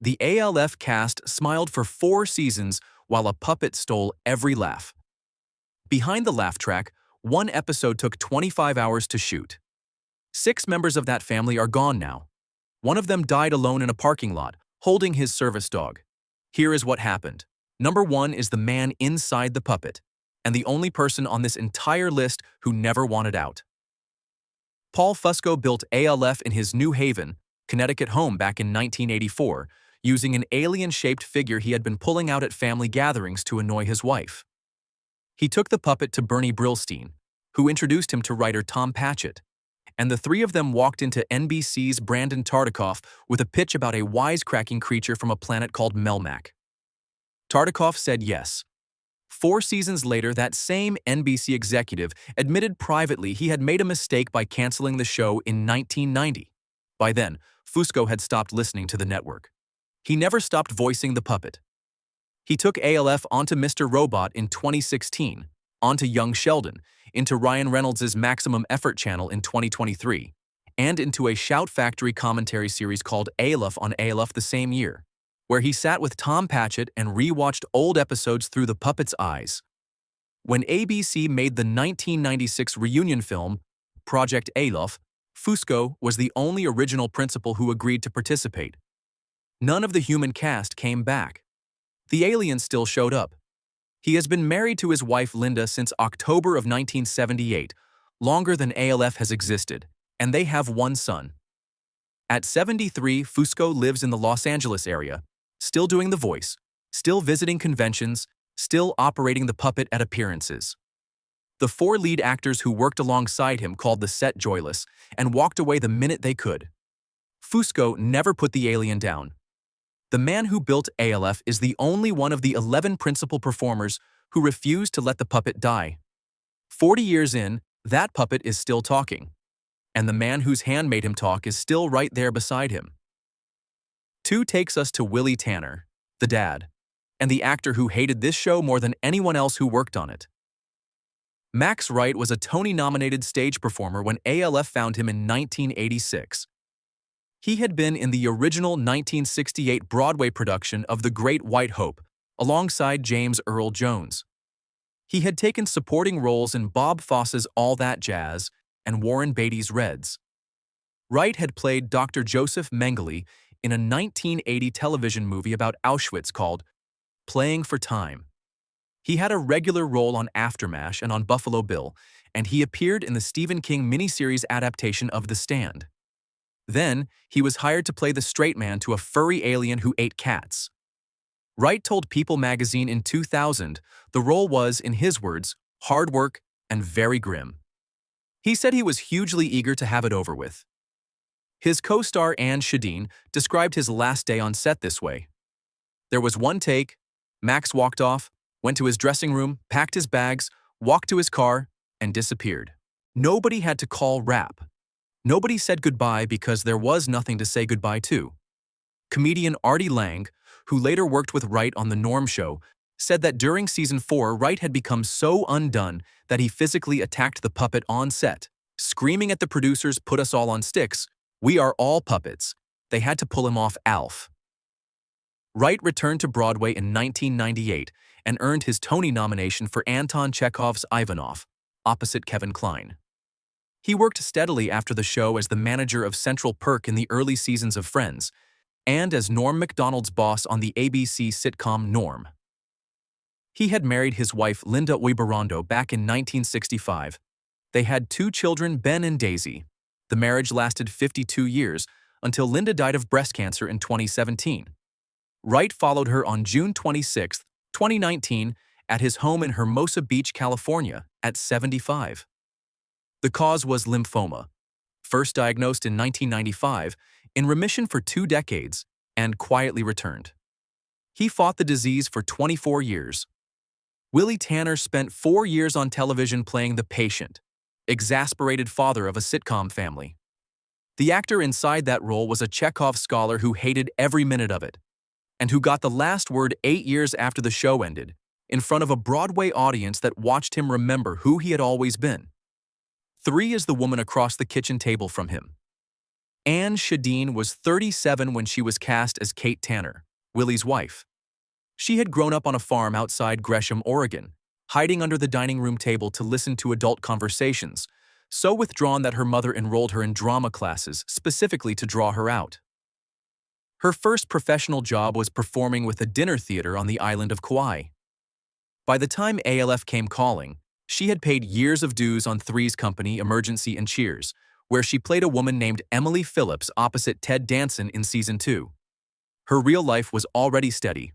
The ALF cast smiled for 4 seasons while a puppet stole every laugh. Behind the laugh track, one episode took 25 hours to shoot. 6 members of that family are gone now. One of them died alone in a parking lot, holding his service dog. Here is what happened. Number 1 is the man inside the puppet, and the only person on this entire list who never wanted out. Paul Fusco built ALF in his New Haven, Connecticut home back in 1984, using an alien-shaped figure he had been pulling out at family gatherings to annoy his wife. He took the puppet to Bernie Brillstein, who introduced him to writer Tom Patchett, and the 3 of them walked into NBC's Brandon Tartikoff with a pitch about a wisecracking creature from a planet called Melmac. Tartikoff said yes. 4 seasons later, that same NBC executive admitted privately he had made a mistake by canceling the show in 1990. By then, Fusco had stopped listening to the network. He never stopped voicing the puppet. He took ALF onto Mr. Robot in 2016, onto Young Sheldon, into Ryan Reynolds' Maximum Effort channel in 2023, and into a Shout Factory commentary series called ALF on ALF the same year, where he sat with Tom Patchett and re-watched old episodes through the puppet's eyes. When ABC made the 1996 reunion film, Project ALF, Fusco was the only original principal who agreed to participate. None of the human cast came back. The alien still showed up. He has been married to his wife Linda since October of 1978, longer than ALF has existed, and they have 1 son. At 73, Fusco lives in the Los Angeles area, still doing the voice, still visiting conventions, still operating the puppet at appearances. The 4 lead actors who worked alongside him called the set joyless and walked away the minute they could. Fusco never put the alien down. The man who built ALF is the only one of the 11 principal performers who refused to let the puppet die. 40 years in, that puppet is still talking, and the man whose hand made him talk is still right there beside him. 2 takes us to Willie Tanner, the dad, and the actor who hated this show more than anyone else who worked on it. Max Wright was a Tony-nominated stage performer when ALF found him in 1986. He had been in the original 1968 Broadway production of The Great White Hope, alongside James Earl Jones. He had taken supporting roles in Bob Fosse's All That Jazz and Warren Beatty's Reds. Wright had played Dr. Joseph Mengele in a 1980 television movie about Auschwitz called Playing for Time. He had a regular role on Aftermath and on Buffalo Bill, and he appeared in the Stephen King miniseries adaptation of The Stand. Then, he was hired to play the straight man to a furry alien who ate cats. Wright told People magazine in 2000 the role was, in his words, hard work and very grim. He said he was hugely eager to have it over with. His co-star Anne Shadeen described his last day on set this way. There was 1 take, Max walked off, went to his dressing room, packed his bags, walked to his car, and disappeared. Nobody had to call wrap. Nobody said goodbye because there was nothing to say goodbye to. Comedian Artie Lang, who later worked with Wright on The Norm Show, said that during season 4, Wright had become so undone that he physically attacked the puppet on set, screaming at the producers, "Put us all on sticks. We are all puppets." They had to pull him off ALF. Wright returned to Broadway in 1998 and earned his Tony nomination for Anton Chekhov's Ivanov, opposite Kevin Kline. He worked steadily after the show as the manager of Central Perk in the early seasons of Friends, and as Norm Macdonald's boss on the ABC sitcom Norm. He had married his wife Linda Oiberondo back in 1965. They had 2 children, Ben and Daisy. The marriage lasted 52 years, until Linda died of breast cancer in 2017. Wright followed her on June 26, 2019, at his home in Hermosa Beach, California, at 75. The cause was lymphoma, first diagnosed in 1995, in remission for 2 decades, and quietly returned. He fought the disease for 24 years. Willie Tanner spent 4 years on television playing the patient, exasperated father of a sitcom family. The actor inside that role was a Chekhov scholar who hated every minute of it, and who got the last word 8 years after the show ended, in front of a Broadway audience that watched him remember who he had always been. 3 is the woman across the kitchen table from him. Anne Shadeen was 37 when she was cast as Kate Tanner, Willie's wife. She had grown up on a farm outside Gresham, Oregon, hiding under the dining room table to listen to adult conversations, so withdrawn that her mother enrolled her in drama classes specifically to draw her out. Her first professional job was performing with a dinner theater on the island of Kauai. By the time ALF came calling, she had paid years of dues on Three's Company, Emergency and Cheers, where she played a woman named Emily Phillips opposite Ted Danson in Season 2. Her real life was already steady.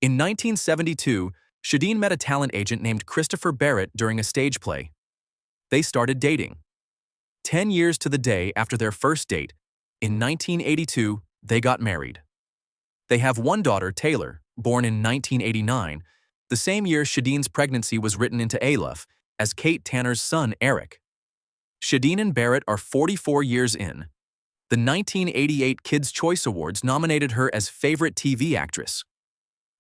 In 1972, Shadeen met a talent agent named Christopher Barrett during a stage play. They started dating. 10 years to the day after their first date, in 1982, they got married. They have one daughter, Taylor, born in 1989, the same year Shadeen's pregnancy was written into ALF, as Kate Tanner's son, Eric. Shadeen and Barrett are 44 years in. The 1988 Kids' Choice Awards nominated her as Favorite TV Actress.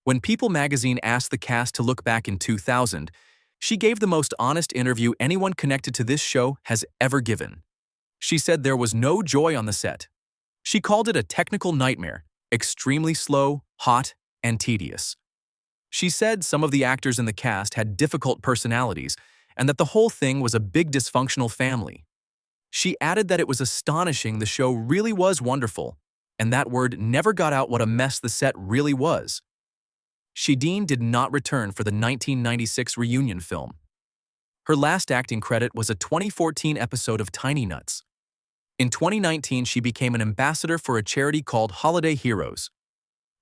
When People magazine asked the cast to look back in 2000, she gave the most honest interview anyone connected to this show has ever given. She said there was no joy on the set. She called it a technical nightmare, extremely slow, hot, and tedious. She said some of the actors in the cast had difficult personalities and that the whole thing was a big dysfunctional family. She added that it was astonishing the show really was wonderful, and that word never got out what a mess the set really was. Shadeen did not return for the 1996 reunion film. Her last acting credit was a 2014 episode of Tiny Nuts. In 2019, she became an ambassador for a charity called Holiday Heroes.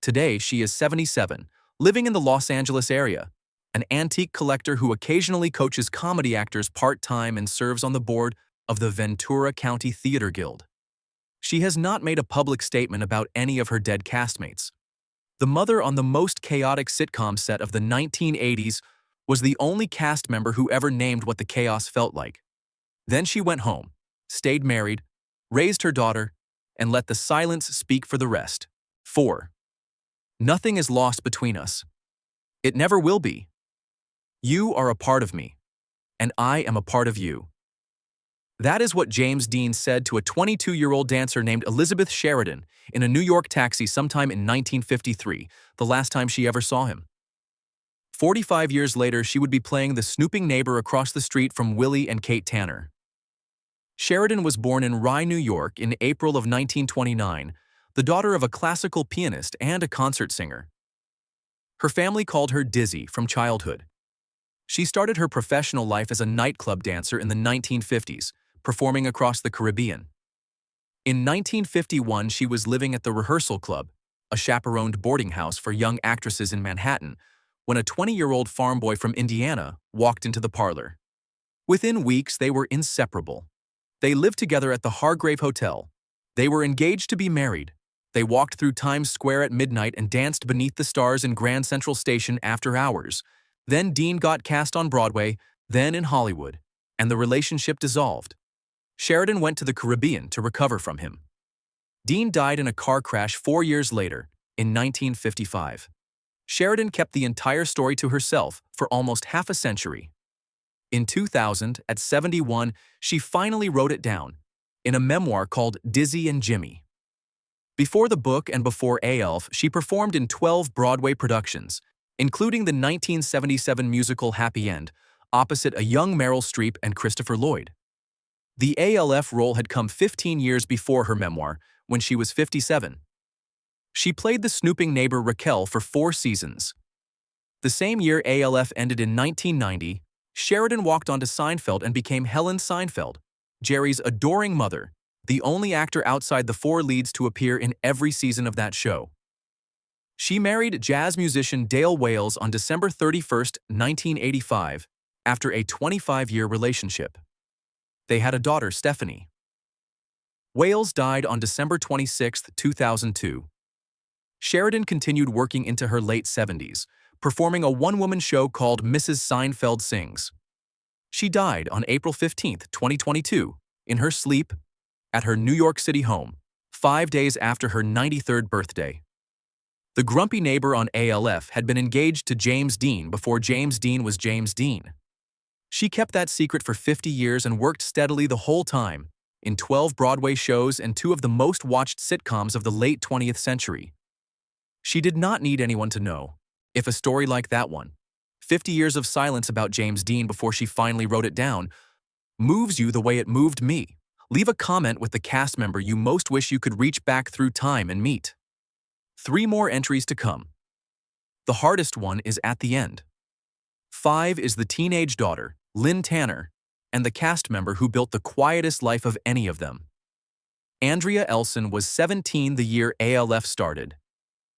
Today, she is 77, living in the Los Angeles area, an antique collector who occasionally coaches comedy actors part-time and serves on the board of the Ventura County Theater Guild. She has not made a public statement about any of her dead castmates. The mother on the most chaotic sitcom set of the 1980s was the only cast member who ever named what the chaos felt like. Then she went home, stayed married, raised her daughter, and let the silence speak for the rest. 4. Nothing is lost between us. It never will be. You are a part of me, and I am a part of you. That is what James Dean said to a 22-year-old dancer named Elizabeth Sheridan in a New York taxi sometime in 1953, the last time she ever saw him. 45 years later, she would be playing the snooping neighbor across the street from Willie and Kate Tanner. Sheridan was born in Rye, New York in April of 1929, the daughter of a classical pianist and a concert singer. Her family called her Dizzy from childhood. She started her professional life as a nightclub dancer in the 1950s, performing across the Caribbean. In 1951, she was living at the Rehearsal Club, a chaperoned boarding house for young actresses in Manhattan, when a 20-year-old farm boy from Indiana walked into the parlor. Within weeks, they were inseparable. They lived together at the Hargrave Hotel. They were engaged to be married. They walked through Times Square at midnight and danced beneath the stars in Grand Central Station after hours. Then Dean got cast on Broadway, then in Hollywood, and the relationship dissolved. Sheridan went to the Caribbean to recover from him. Dean died in a car crash 4 years later, in 1955. Sheridan kept the entire story to herself for almost half a century. In 2000, at 71, she finally wrote it down, in a memoir called Dizzy and Jimmy. Before the book and before ALF, she performed in 12 Broadway productions, including the 1977 musical Happy End, opposite a young Meryl Streep and Christopher Lloyd. The ALF role had come 15 years before her memoir, when she was 57. She played the snooping neighbor Raquel for 4 seasons. The same year ALF ended in 1990, Sheridan walked onto Seinfeld and became Helen Seinfeld, Jerry's adoring mother, the only actor outside the 4 leads to appear in every season of that show. She married jazz musician Dale Wales on December 31, 1985, after a 25-year relationship. They had a daughter, Stephanie. Wales died on December 26, 2002. Sheridan continued working into her late 70s, performing a one-woman show called Mrs. Seinfeld Sings. She died on April 15, 2022, in her sleep, at her New York City home, 5 days after her 93rd birthday. The grumpy neighbor on ALF had been engaged to James Dean before James Dean was James Dean. She kept that secret for 50 years and worked steadily the whole time, in 12 Broadway shows and two of the most watched sitcoms of the late 20th century. She did not need anyone to know. If a story like that one, 50 years of silence about James Dean before she finally wrote it down, moves you the way it moved me, leave a comment with the cast member you most wish you could reach back through time and meet. 3 more entries to come. The hardest one is at the end. 5 is the teenage daughter, Lynn Tanner, and the cast member who built the quietest life of any of them. Andrea Elson was 17 the year ALF started.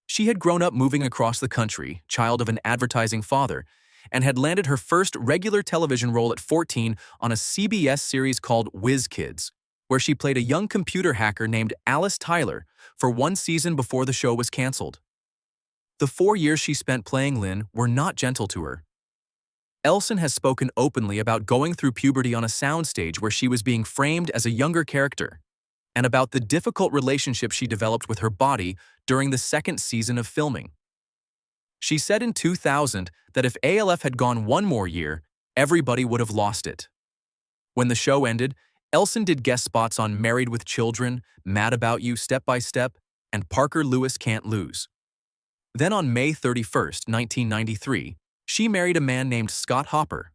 She had grown up moving across the country, child of an advertising father, and had landed her first regular television role at 14 on a CBS series called Whiz Kids, where she played a young computer hacker named Alice Tyler for 1 season before the show was canceled. The 4 years she spent playing Lynn were not gentle to her. Elson has spoken openly about going through puberty on a soundstage where she was being framed as a younger character, and about the difficult relationship she developed with her body during the 2nd season of filming. She said in 2000 that if ALF had gone 1 more year, everybody would have lost it. When the show ended, Elson did guest spots on Married with Children, Mad About You Step by Step, and Parker Lewis Can't Lose. Then on May 31, 1993, she married a man named Scott Hopper.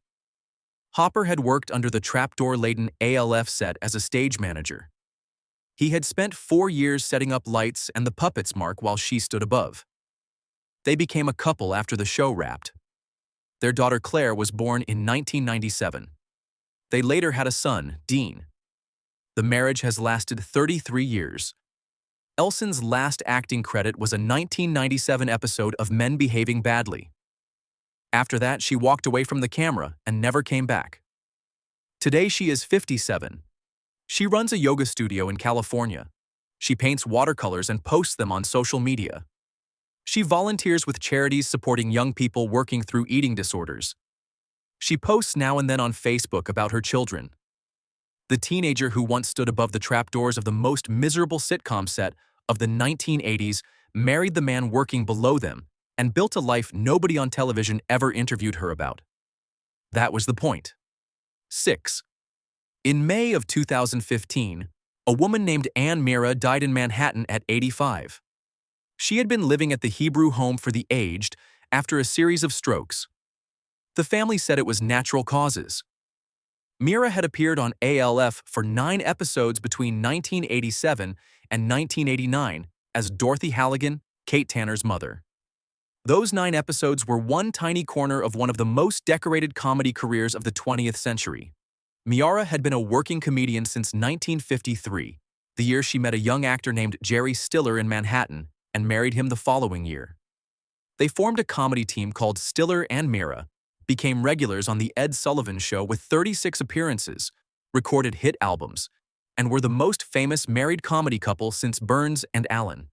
Hopper had worked under the trapdoor-laden ALF set as a stage manager. He had spent 4 years setting up lights and the puppets mark while she stood above. They became a couple after the show wrapped. Their daughter Claire was born in 1997. They later had a son, Dean. The marriage has lasted 33 years. Elson's last acting credit was a 1997 episode of Men Behaving Badly. After that, she walked away from the camera and never came back. Today, she is 57. She runs a yoga studio in California. She paints watercolors and posts them on social media. She volunteers with charities supporting young people working through eating disorders. She posts now and then on Facebook about her children. The teenager who once stood above the trapdoors of the most miserable sitcom set of the 1980s married the man working below them and built a life nobody on television ever interviewed her about. That was the point. 6. In May of 2015, a woman named Ann Mira died in Manhattan at 85. She had been living at the Hebrew Home for the Aged after a series of strokes. The family said it was natural causes. Mira had appeared on ALF for 9 episodes between 1987 and 1989 as Dorothy Halligan, Kate Tanner's mother. Those 9 episodes were one tiny corner of one of the most decorated comedy careers of the 20th century. Mira had been a working comedian since 1953, the year she met a young actor named Jerry Stiller in Manhattan and married him the following year. They formed a comedy team called Stiller and Mira, became regulars on The Ed Sullivan Show with 36 appearances, recorded hit albums, and were the most famous married comedy couple since Burns and Allen.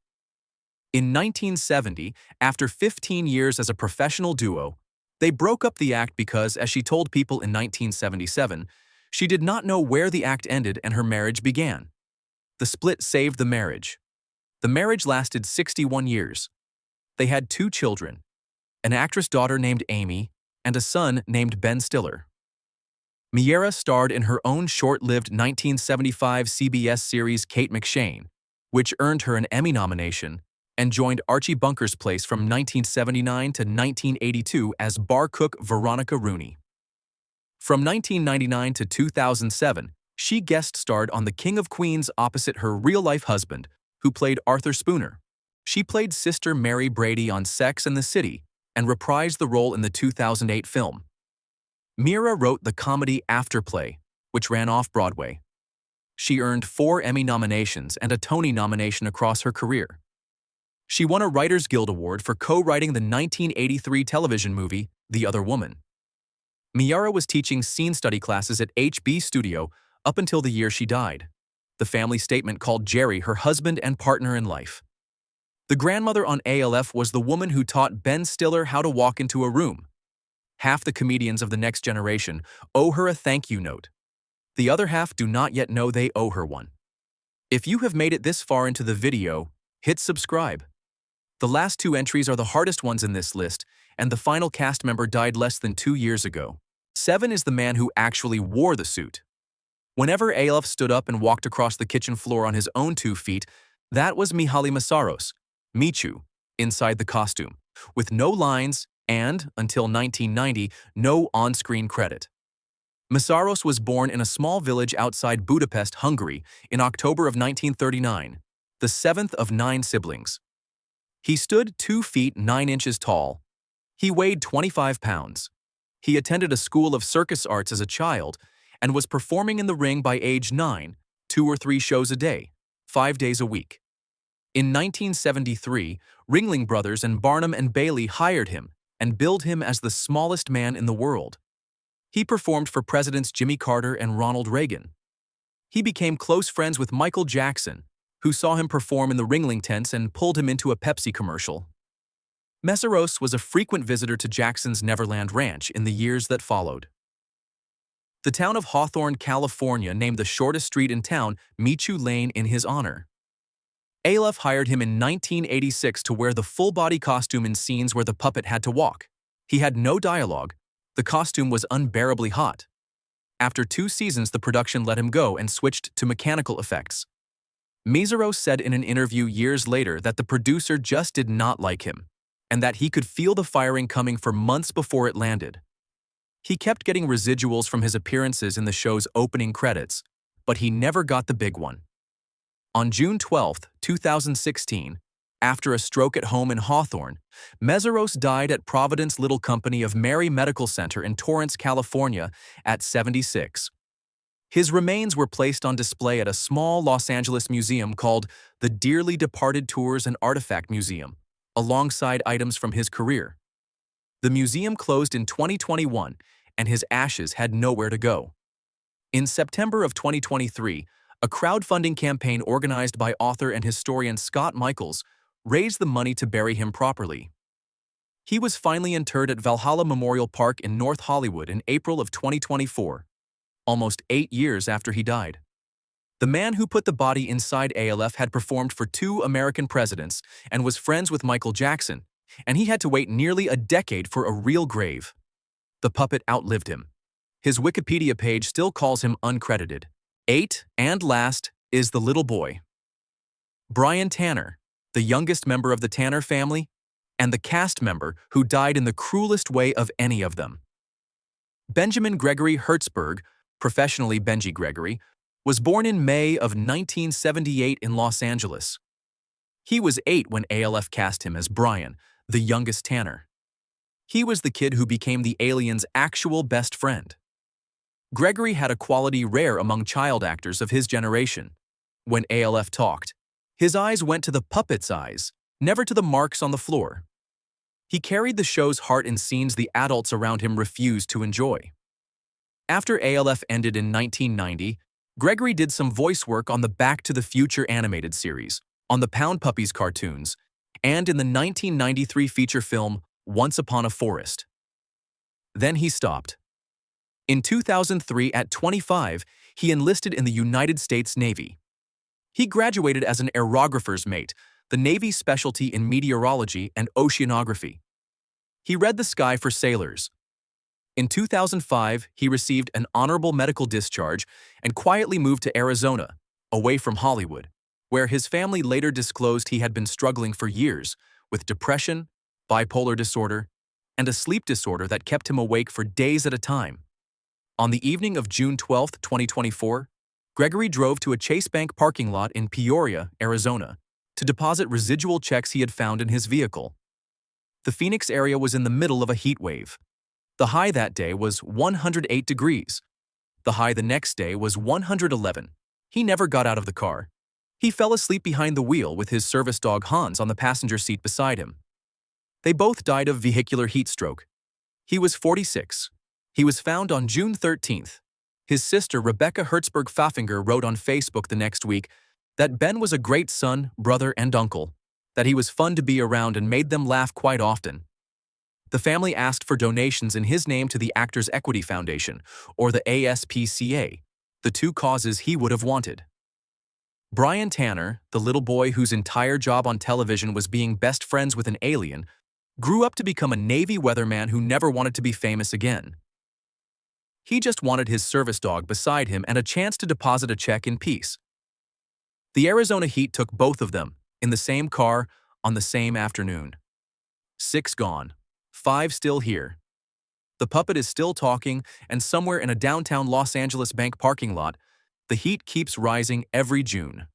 In 1970, after 15 years as a professional duo, they broke up the act because, as she told People in 1977, she did not know where the act ended and her marriage began. The split saved the marriage. The marriage lasted 61 years. They had 2 children, an actress daughter named Amy and a son named Ben Stiller. Mira starred in her own short-lived 1975 CBS series Kate McShane, which earned her an Emmy nomination, and joined Archie Bunker's place from 1979 to 1982 as bar cook Veronica Rooney. From 1999 to 2007, she guest-starred on The King of Queens opposite her real-life husband, who played Arthur Spooner. She played Sister Mary Brady on Sex and the City and reprised the role in the 2008 film. Mira wrote the comedy Afterplay, which ran off-Broadway. She earned 4 Emmy nominations and a Tony nomination across her career. She won a Writers Guild Award for co-writing the 1983 television movie The Other Woman. Mira was teaching scene study classes at HB Studio up until the year she died. The family statement called Jerry her husband and partner in life. The grandmother on ALF was the woman who taught Ben Stiller how to walk into a room. Half the comedians of the next generation owe her a thank you note. The other half do not yet know they owe her one. If you have made it this far into the video, hit subscribe. The last 2 entries are the hardest ones in this list, and the final cast member died less than 2 years ago. 7 is the man who actually wore the suit. Whenever ALF stood up and walked across the kitchen floor on his own 2 feet, that was Mihaly Masaros, Michu, inside the costume, with no lines and, until 1990, no on-screen credit. Masaros was born in a small village outside Budapest, Hungary, in October of 1939, the 7th of 9 siblings. He stood 2 feet 9 inches tall. He weighed 25 pounds. He attended a school of circus arts as a child and was performing in the ring by age 9, 2 or 3 shows a day, 5 days a week. In 1973, Ringling Brothers and Barnum and Bailey hired him and billed him as the smallest man in the world. He performed for Presidents Jimmy Carter and Ronald Reagan. He became close friends with Michael Jackson, who saw him perform in the Ringling tents and pulled him into a Pepsi commercial. Masaros was a frequent visitor to Jackson's Neverland Ranch in the years that followed. The town of Hawthorne, California named the shortest street in town Michu Lane in his honor. ALF hired him in 1986 to wear the full-body costume in scenes where the puppet had to walk. He had no dialogue. The costume was unbearably hot. After 2 seasons, the production let him go and switched to mechanical effects. Masaros said in an interview years later that the producer just did not like him, and that he could feel the firing coming for months before it landed. He kept getting residuals from his appearances in the show's opening credits, but he never got the big one. On June 12, 2016, after a stroke at home in Hawthorne, Masaros died at Providence Little Company of Mary Medical Center in Torrance, California, at 76. His remains were placed on display at a small Los Angeles museum called the Dearly Departed Tours and Artifact Museum, alongside items from his career. The museum closed in 2021, and his ashes had nowhere to go. In September of 2023, a crowdfunding campaign organized by author and historian Scott Michaels raised the money to bury him properly. He was finally interred at Valhalla Memorial Park in North Hollywood in April of 2024, almost 8 years after he died. The man who put the body inside ALF had performed for 2 American presidents and was friends with Michael Jackson, and he had to wait nearly a decade for a real grave. The puppet outlived him. His Wikipedia page still calls him uncredited. 8, and last, is the little boy. Brian Tanner, the youngest member of the Tanner family, and the cast member who died in the cruelest way of any of them. Benjamin Gregory Hertzberg, professionally Benji Gregory, was born in May of 1978 in Los Angeles. He was 8 when ALF cast him as Brian, the youngest Tanner. He was the kid who became the alien's actual best friend. Gregory had a quality rare among child actors of his generation. When ALF talked, his eyes went to the puppet's eyes, never to the marks on the floor. He carried the show's heart in scenes the adults around him refused to enjoy. After ALF ended in 1990, Gregory did some voice work on the Back to the Future animated series, on the Pound Puppies cartoons, and in the 1993 feature film Once Upon a Forest. Then he stopped. In 2003, at 25, he enlisted in the United States Navy. He graduated as an aerographer's mate, the Navy's specialty in meteorology and oceanography. He read the sky for sailors. In 2005, he received an honorable medical discharge and quietly moved to Arizona, away from Hollywood, where his family later disclosed he had been struggling for years with depression, bipolar disorder, and a sleep disorder that kept him awake for days at a time. On the evening of June 12, 2024, Gregory drove to a Chase Bank parking lot in Peoria, Arizona, to deposit residual checks he had found in his vehicle. The Phoenix area was in the middle of a heat wave. The high that day was 108 degrees. The high the next day was 111. He never got out of the car. He fell asleep behind the wheel with his service dog Hans on the passenger seat beside him. They both died of vehicular heat stroke. He was 46. He was found on June 13th. His sister Rebecca Hertzberg Pfaffinger wrote on Facebook the next week that Ben was a great son, brother, and uncle, that he was fun to be around and made them laugh quite often. The family asked for donations in his name to the Actors Equity Foundation, or the ASPCA, the 2 causes he would have wanted. Brian Tanner, the little boy whose entire job on television was being best friends with an alien, grew up to become a Navy weatherman who never wanted to be famous again. He just wanted his service dog beside him and a chance to deposit a check in peace. The Arizona heat took both of them, in the same car, on the same afternoon. 6 gone. 5 still here. The puppet is still talking, and somewhere in a downtown Los Angeles bank parking lot, the heat keeps rising every June.